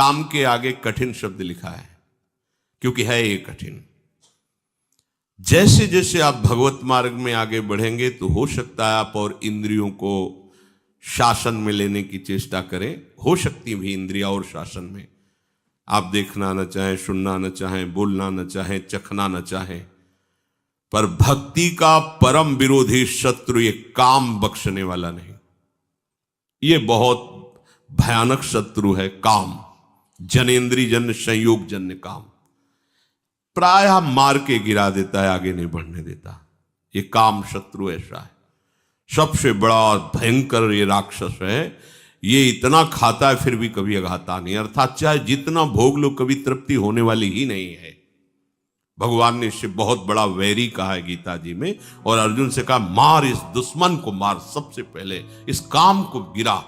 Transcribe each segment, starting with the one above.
काम के आगे कठिन शब्द लिखा है, क्योंकि है ये कठिन। जैसे जैसे आप भगवत मार्ग में आगे बढ़ेंगे तो हो सकता है आप और इंद्रियों को शासन में लेने की चेष्टा करें। हो सकती भी इंद्रिया और शासन में, आप देखना न चाहें, सुनना न चाहें, बोलना न चाहें, चखना न चाहें, पर भक्ति का परम विरोधी शत्रु ये काम बख्शने वाला नहीं। ये बहुत भयानक शत्रु है काम, जनेन्द्रिय जन्य संयोग जन्य काम। प्रायः मार के गिरा देता है, आगे नहीं बढ़ने देता। ये काम शत्रु ऐसा है, सबसे बड़ा भयंकर ये राक्षस है। ये इतना खाता है फिर भी कभी अघाता नहीं, अर्थात चाहे जितना भोग लो कभी तृप्ति होने वाली ही नहीं है। भगवान ने इससे बहुत बड़ा वैरी कहा है गीता जी में, और अर्जुन से कहा मार इस दुश्मन को, मार सबसे पहले इस काम को गिरा।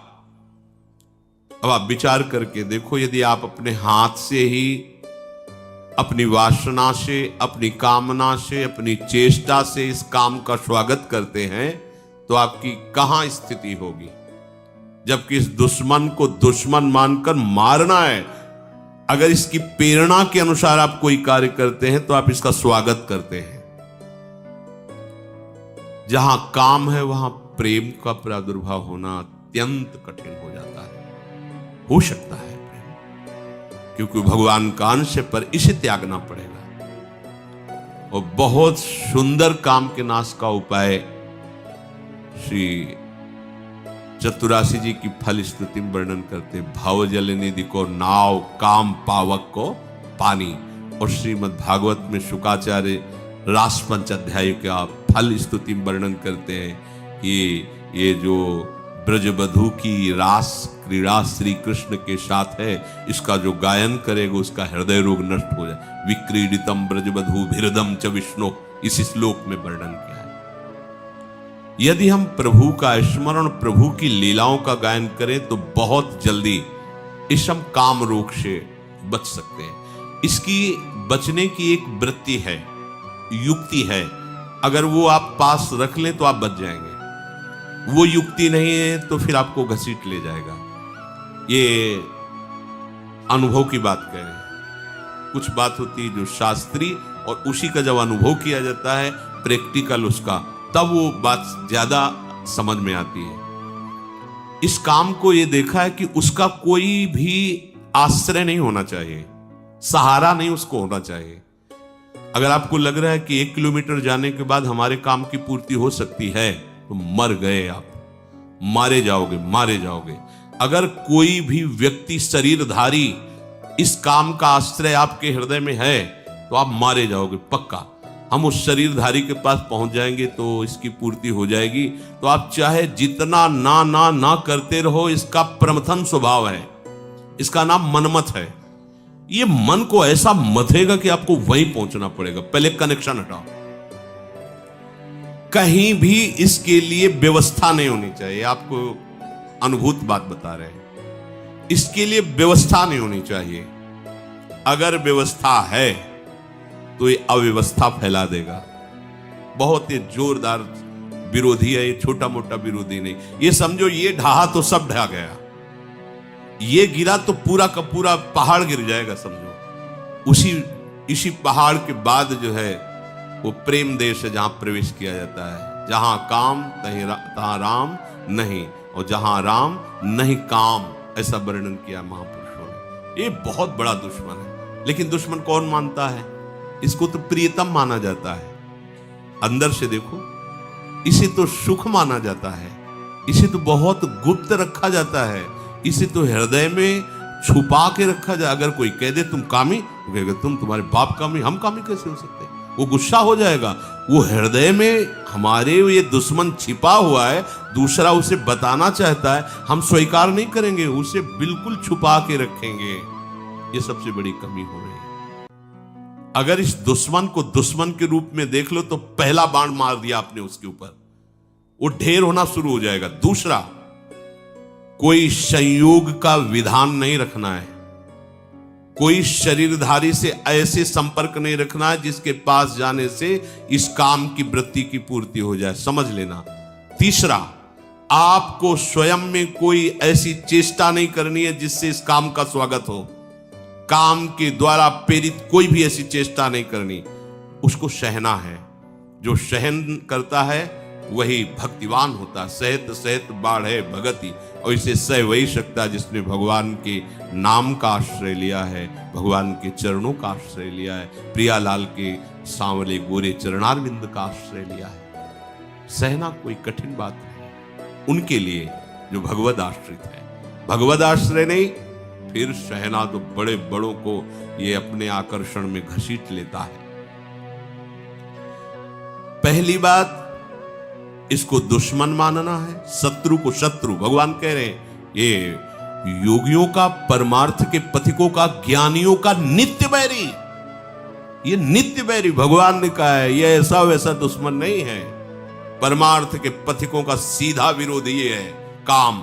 अब आप विचार करके देखो, यदि आप अपने हाथ से ही, अपनी वासना से, अपनी कामना से, अपनी चेष्टा से इस काम का स्वागत करते हैं तो आपकी कहां स्थिति होगी। जबकि इस दुश्मन को दुश्मन मानकर मारना है। अगर इसकी प्रेरणा के अनुसार आप कोई कार्य करते हैं तो आप इसका स्वागत करते हैं। जहां काम है वहां प्रेम का प्रादुर्भाव होना अत्यंत कठिन हो जाता है। हो सकता है प्रेम, क्योंकि भगवान का अंश है, पर इसे त्यागना पड़ेगा। और बहुत सुंदर काम के नाश का उपाय श्री चतुरासी जी की फल स्तुति में वर्णन करते हैं। भाव जल निधि को नाव, काम पावक को पानी। और श्रीमद् भागवत में शुकाचार्य रास पंचाध्याय का फल स्तुति में वर्णन करते हैं कि ये जो ब्रजबधू की रास क्रीड़ा श्री कृष्ण के साथ है, इसका जो गायन करेगा उसका हृदय रोग नष्ट हो जाए। विक्रीडितम ब्रजबधू भिरदम च विष्णु, इस श्लोक में वर्णन किया है। यदि हम प्रभु का स्मरण, प्रभु की लीलाओं का गायन करें तो बहुत जल्दी इस हम काम रोग से बच सकते हैं। इसकी बचने की एक वृत्ति है, युक्ति है। अगर वो आप पास रख लें तो आप बच जाएंगे। वो युक्ति नहीं है तो फिर आपको घसीट ले जाएगा। ये अनुभव की बात कह रहे हैं। कुछ बात होती है जो शास्त्रीय, और उसी का जब अनुभव किया जाता है प्रैक्टिकल उसका, तब वो बात ज्यादा समझ में आती है। इस काम को ये देखा है कि उसका कोई भी आश्रय नहीं होना चाहिए, सहारा नहीं उसको होना चाहिए। अगर आपको लग रहा है कि 1 किलोमीटर जाने के बाद हमारे काम की पूर्ति हो सकती है तो मर गए आप, मारे जाओगे, मारे जाओगे। अगर कोई भी व्यक्ति शरीरधारी इस काम का आश्रय आपके हृदय में है तो आप मारे जाओगे पक्का। हम उस शरीरधारी के पास पहुंच जाएंगे तो इसकी पूर्ति हो जाएगी। तो आप चाहे जितना ना ना ना करते रहो, इसका प्रमथन स्वभाव है, इसका नाम मनमत है। ये मन को ऐसा मथेगा कि आपको वहीं पहुंचना पड़ेगा। पहले कनेक्शन हटाओ। कहीं भी इसके लिए व्यवस्था नहीं होनी चाहिए। आपको अनुभूत बात बता रहे हैं, इसके लिए व्यवस्था नहीं होनी चाहिए। अगर व्यवस्था है तो ये अव्यवस्था फैला देगा। बहुत ही जोरदार विरोधी है ये, छोटा मोटा विरोधी नहीं। ये समझो ये ढहा तो सब ढहा गया, ये गिरा तो पूरा का पूरा पहाड़ गिर जाएगा समझो। इसी पहाड़ के बाद जो है वो प्रेम देश है जहां प्रवेश किया जाता है। जहां काम तहां राम नहीं, और जहां राम नहीं काम, ऐसा वर्णन किया महापुरुषों ने। ये बहुत बड़ा दुश्मन है, लेकिन दुश्मन कौन मानता है? इसको तो प्रियतम माना जाता है। अंदर से देखो, इसे तो सुख माना जाता है, इसे तो बहुत गुप्त रखा जाता है, इसे तो हृदय में छुपा के रखा जाए। अगर कोई कह दे तुम कामी, तो कहेगा तुम, तुम्हारे बाप कामी, हम कामी कैसे हो सकते हैं? वो गुस्सा हो जाएगा। वो हृदय में हमारे ये दुश्मन छिपा हुआ है, दूसरा उसे बताना चाहता है, हम स्वीकार नहीं करेंगे, उसे बिल्कुल छुपा के रखेंगे। ये सबसे बड़ी कमी हो रही है। अगर इस दुश्मन को दुश्मन के रूप में देख लो तो पहला बाण मार दिया आपने उसके ऊपर, वो ढेर होना शुरू हो जाएगा। दूसरा, कोई संयोग का विधान नहीं रखना है, कोई शरीरधारी से ऐसे संपर्क नहीं रखना है जिसके पास जाने से इस काम की वृत्ति की पूर्ति हो जाए, समझ लेना। तीसरा, आपको स्वयं में कोई ऐसी चेष्टा नहीं करनी है जिससे इस काम का स्वागत हो। काम के द्वारा प्रेरित कोई भी ऐसी चेष्टा नहीं करनी, उसको सहना है। जो सहन करता है वही भक्तिवान होता। सहत सहत बाढ़े भगति, और इसे सह वही सकता जिसने भगवान के नाम का आश्रय लिया है, भगवान के चरणों का आश्रय लिया है, प्रियालाल के सांवले गोरे चरणारविंद का आश्रय लिया है। सहना कोई कठिन बात नहीं उनके लिए जो भगवद आश्रित है। भगवद आश्रय नहीं, फिर सहना तो बड़े बड़ों को ये अपने आकर्षण में घसीट लेता है। पहली बात, इसको दुश्मन मानना है, शत्रु को शत्रु। भगवान कह रहे हैं ये योगियों का, परमार्थ के पथिकों का, ज्ञानियों का नित्य बैरी, ये नित्य बैरी भगवान ने कहा है। ये ऐसा वैसा दुश्मन नहीं है। परमार्थ के पथिकों का सीधा विरोधी ये है काम।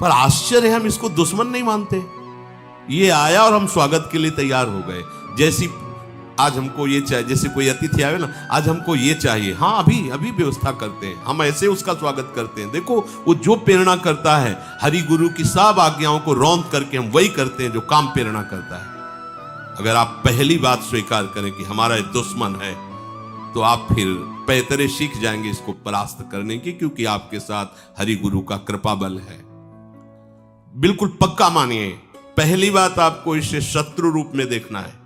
पर आश्चर्य, हम इसको दुश्मन नहीं मानते। ये आया और हम स्वागत के लिए तैयार हो गए। जैसी आज हमको ये चाहिए, जैसे कोई अतिथि आवे ना, आज हमको ये चाहिए, हाँ अभी अभी व्यवस्था करते हैं, हम ऐसे उसका स्वागत करते हैं। देखो वो जो प्रेरणा करता है, हरि गुरु की सब आज्ञाओं को रौंद करके हम वही करते हैं जो काम प्रेरणा करता है। अगर आप पहली बात स्वीकार करें कि हमारा ये दुश्मन है, तो आप फिर पैतरे सीख जाएंगे इसको परास्त करने की, क्योंकि आपके साथ हरि गुरु का कृपा बल है। बिल्कुल पक्का मानिए, पहली बात आपको इसे शत्रु रूप में देखना है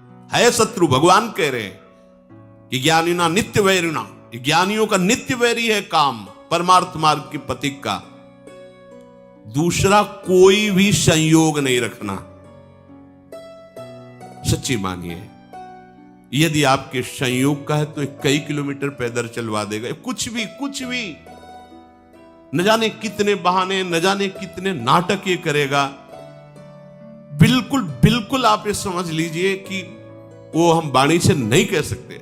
शत्रु। भगवान कह रहे हैं कि ज्ञानिना नित्य वैरिना, ज्ञानियों का नित्य वैरी है काम, परमार्थ मार्ग के पथिक का। दूसरा, कोई भी संयोग नहीं रखना। सच्ची मानिए, यदि आपके संयोग का है तो कई किलोमीटर पैदल चलवा देगा। कुछ भी न जाने कितने बहाने, न जाने कितने नाटक ये करेगा। बिल्कुल आप ये समझ लीजिए कि वो हम वाणी से नहीं कह सकते।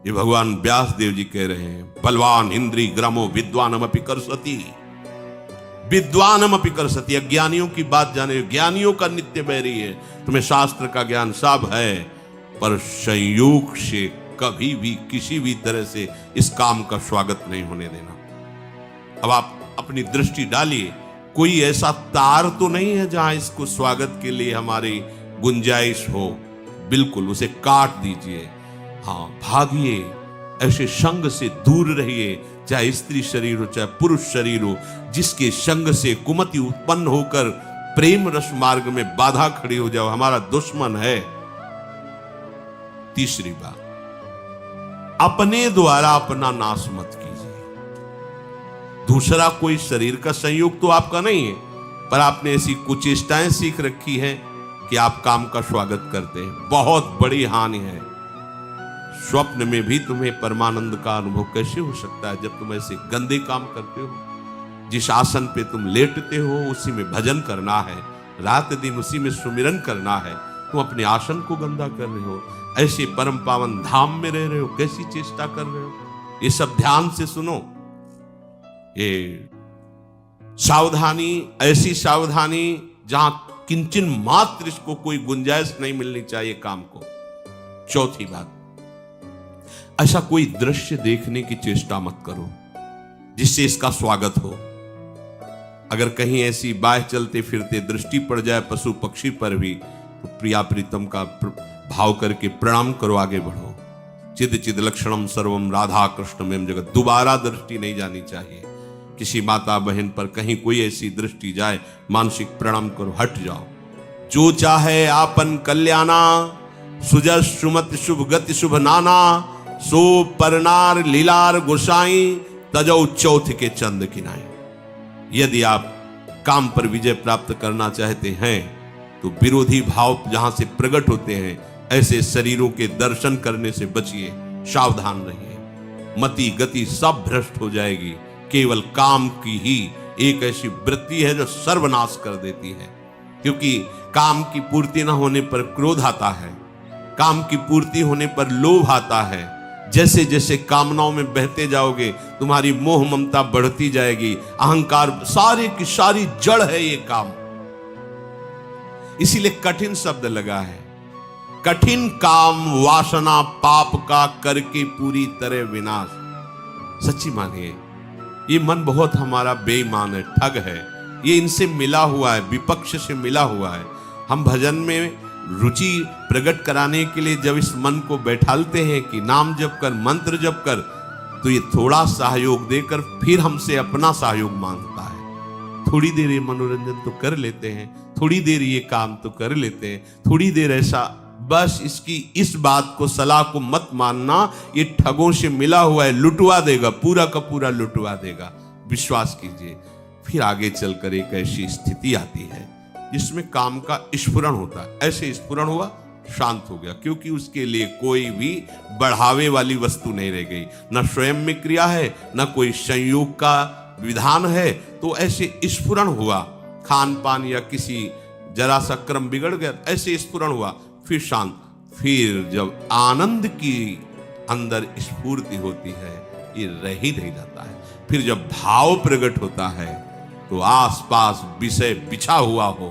ये भगवान व्यास देव जी कह रहे हैं, बलवान इंद्री ग्रामो विद्वानमपि करसति, विद्वानमपि करसति। अज्ञानियों की बात जाने, ज्ञानियों का नित्य बैरी है। तुम्हें शास्त्र का ज्ञान सब है, पर संयोग से कभी भी किसी भी तरह से इस काम का स्वागत नहीं होने देना। अब आप अपनी दृष्टि डालिए, कोई ऐसा तार तो नहीं है जहां इसको स्वागत के लिए हमारी गुंजाइश हो। बिल्कुल उसे काट दीजिए। हाँ, भागिए, ऐसे संग से दूर रहिए, चाहे स्त्री शरीर हो चाहे पुरुष शरीर हो, जिसके संग से कुमति उत्पन्न होकर प्रेम रस मार्ग में बाधा खड़ी हो जाओ, हमारा दुश्मन है। तीसरी बात, अपने द्वारा अपना नाश मत कीजिए। दूसरा कोई शरीर का संयोग तो आपका नहीं है, पर आपने ऐसी कुचेष्टाएं सीख रखी है कि आप काम का स्वागत करते हैं। बहुत बड़ी हानि है। स्वप्न में भी तुम्हें परमानंद का अनुभव कैसे हो सकता है जब तुम ऐसे गंदे काम करते हो। जिस आसन पे तुम लेटते हो उसी में भजन करना है, रात दिन उसी में सुमिरन करना है, तुम अपने आसन को गंदा कर रहे हो। ऐसे परम पावन धाम में रह रहे हो, कैसी चेष्टा कर रहे हो। ये सब ध्यान से सुनो। ये सावधानी, ऐसी सावधानी जहां किंचन मात्र इसको कोई गुंजाइश नहीं मिलनी चाहिए काम को। चौथी बात, ऐसा कोई दृश्य देखने की चेष्टा मत करो जिससे इसका स्वागत हो। अगर कहीं ऐसी बाह चलते फिरते दृष्टि पड़ जाए पशु पक्षी पर भी, तो प्रिया प्रीतम का भाव करके प्रणाम करो, आगे बढ़ो। चिद चिद लक्षणम सर्वम राधा कृष्णमें जगत। दोबारा दृष्टि नहीं जानी चाहिए। किसी माता बहन पर कहीं कोई ऐसी दृष्टि जाए, मानसिक प्रणाम करो, हट जाओ। जो चाहे आपन कल्याणा, सुजस सुमत शुभ गति शुभ नाना, सो परनार लीलार गोसाई, तजौ चौथ के चंद किनाई। यदि आप काम पर विजय प्राप्त करना चाहते हैं तो विरोधी भाव जहां से प्रकट होते हैं, ऐसे शरीरों के दर्शन करने से बचिए, सावधान रहिए। मति गति सब भ्रष्ट हो जाएगी। केवल काम की ही एक ऐसी वृत्ति है जो सर्वनाश कर देती है। क्योंकि काम की पूर्ति न होने पर क्रोध आता है, काम की पूर्ति होने पर लोभ आता है। जैसे जैसे कामनाओं में बहते जाओगे, तुम्हारी मोह ममता बढ़ती जाएगी, अहंकार, सारी की सारी जड़ है ये काम। इसीलिए कठिन शब्द लगा है। कठिन काम वासना पाप का करके पूरी तरह विनाश। सच्ची मानिए, ये मन बहुत हमारा बेईमान है, ठग है। ये इनसे मिला हुआ है, विपक्ष से मिला हुआ है। हम भजन में रुचि प्रकट कराने के लिए जब इस मन को बैठालते हैं कि नाम जप कर, मंत्र जप कर, तो ये थोड़ा सहयोग देकर फिर हमसे अपना सहयोग मांगता है। थोड़ी देर ये मनोरंजन तो कर लेते हैं, थोड़ी देर ये काम तो कर लेते हैं, थोड़ी देर ऐसा, बस इसकी इस बात को, सलाह को मत मानना, ये ठगों से मिला हुआ है, लुटवा देगा, पूरा का पूरा लुटवा देगा, विश्वास कीजिए। फिर आगे चलकर एक ऐसी स्थिति आती है जिसमें काम का स्फुरण होता है। ऐसे स्फुरण हुआ, शांत हो गया, क्योंकि उसके लिए कोई भी बढ़ावे वाली वस्तु नहीं रह गई, न स्वयं में क्रिया है, न कोई संयोग का विधान है। तो ऐसे स्फुरण हुआ, खान पान या किसी जरा सा क्रम बिगड़ गया, ऐसे स्फुरण हुआ, फिर शांत। फिर जब आनंद की अंदर स्फूर्ति होती है, ये रह ही नहीं जाता है। फिर जब भाव प्रकट होता है तो आसपास विषय बिछा हुआ हो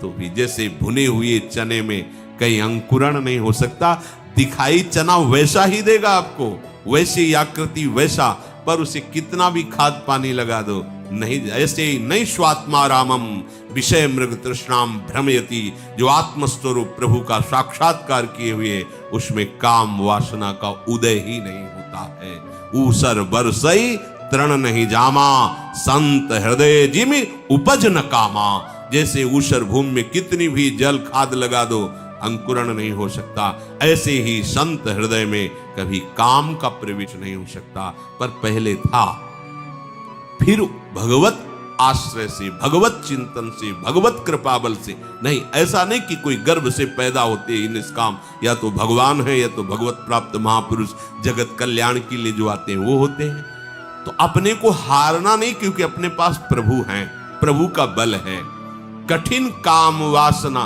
तो भी जैसे भुने हुए चने में कहीं अंकुरण नहीं हो सकता, दिखाई चना वैसा ही देगा आपको, वैसी आकृति वैसा, पर उसे कितना भी खाद पानी लगा दो नहीं, ऐसे ही नैष्वात्मारामम विषय मृग तृष्णाम भ्रमयति, जो आत्मस्वरूप प्रभु का साक्षात्कार किए हुए उसमें काम वासना का उदय ही नहीं होता है। ऊसर बरसई तृण नहीं जामा, संत हृदय जिमि उपज न कामा। जैसे ऊसर भूमि में कितनी भी जल खाद लगा दो अंकुरण नहीं हो सकता, ऐसे ही संत हृदय में कभी काम का प्रवेश नहीं हो सकता। पर पहले था, फिर भगवत आश्रय से, भगवत चिंतन से, भगवत कृपा बल से नहीं। ऐसा नहीं कि कोई गर्भ से पैदा होते ही निष्काम, या तो भगवान है या तो भगवत प्राप्त महापुरुष जगत कल्याण के लिए जो आते हैं वो होते हैं। तो अपने को हारना नहीं, क्योंकि अपने पास प्रभु हैं, प्रभु का बल है। कठिन काम वासना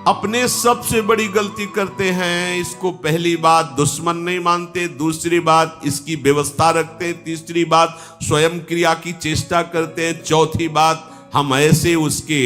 अपने सबसे बड़ी गलती करते हैं। इसको पहली बात दुश्मन नहीं मानते, दूसरी बात इसकी व्यवस्था रखते हैं, तीसरी बात स्वयं क्रिया की चेष्टा करते हैं, चौथी बात हम ऐसे उसके